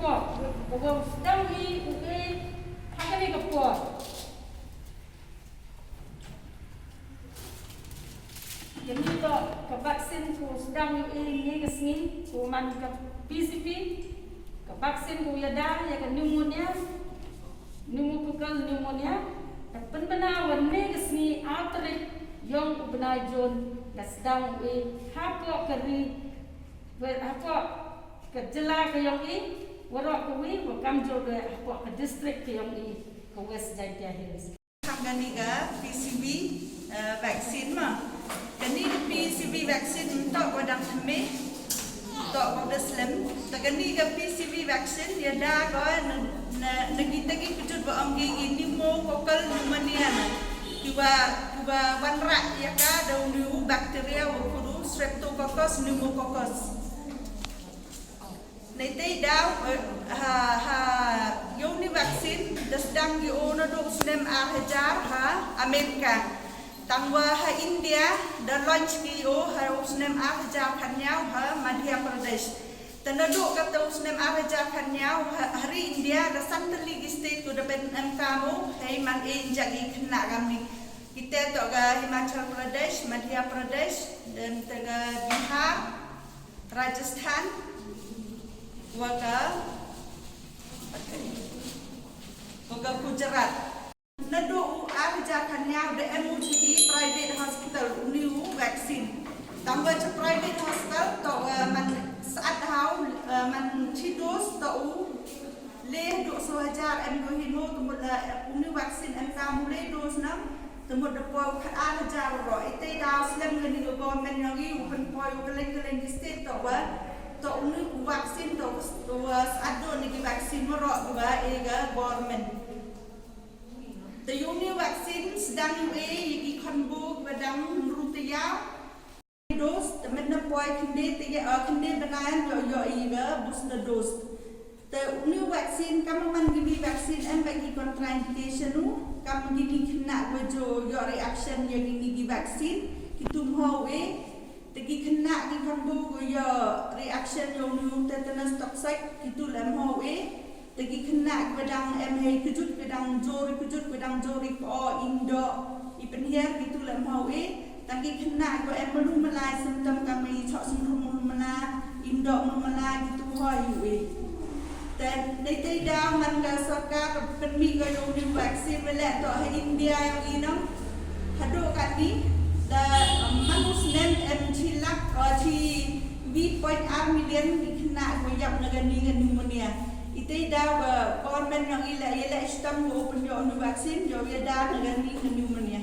Hapok, Bogor sedang di UE, Hakani Kapur. Jadi ke vaksin ku sedang UE ni kesini, ku man ke PCV, ke vaksin ku yada, ya ke pneumonia, pneumonia, dan benar warna kesini outbreak yang benar John, dan sedang UE, Hapok keri, Hapok kejela ke yang ini. Warok kuwi wakam juga apa ke distrik ke yang di ke West Jaya Hills. Hamganiga PCV vaksin mah. Kani PCV vaksin untuk wadang kami, untuk wadah Islam. Kani ga PCV vaksin dia dah kau negiti kejut baam gigi ni mau kokal pneumonia. Cuba wanrak ya ka daun new bakteria wakuru Streptococcus pneumococcus. Nanti daw yung ni vaksin dasdang giuno do usnem hajar Amerika tangwa India dan launch giu usnem hajar kanyau Madhya Pradesh tanado kata usnem hajar kanyau hari India da santali state ko da pen kamu hey man jagi kena kami kita to ga Himachal Pradesh Madhya Pradesh dan taga Bihar Rajasthan Waga Gujarat. Nado ajakannya the MUTE private hospital new vaccine. Tambah je private hospital to man saat hau man cidos to le do sohajar hino tumut new vaccine kamu le dos nam tumut depo ajar ro ite da slam ngani government ngi open point keleng state to to unu vaksin to ado niki vaksin merok ba ega government the uni vaksin sedang yiki konbo badang rutia dos temen poi kinde benayan yo ega booster dose the uni vaksin kamu man gibi vaksin em bagi contraindication nu kamu gini kena bojo yo reaction yang gini vaksin itu mau tegi kena di kambu goya reaction yang tetanus toxic itu lemho tegi kena bedang mh kejut bedang jori ko indo ipen here itu lemho tegi kena go melu melai simptom kami chok sumrum mela indo mela gitu hoy dan dai daw man ga sarkar penmi go yung vaksin mele to India yang inam hado kani the manusnem chilak chi B.R million kena goyap negani pneumonia ite daw government yang ila istam open yo vaksin yo ya da negani pneumonia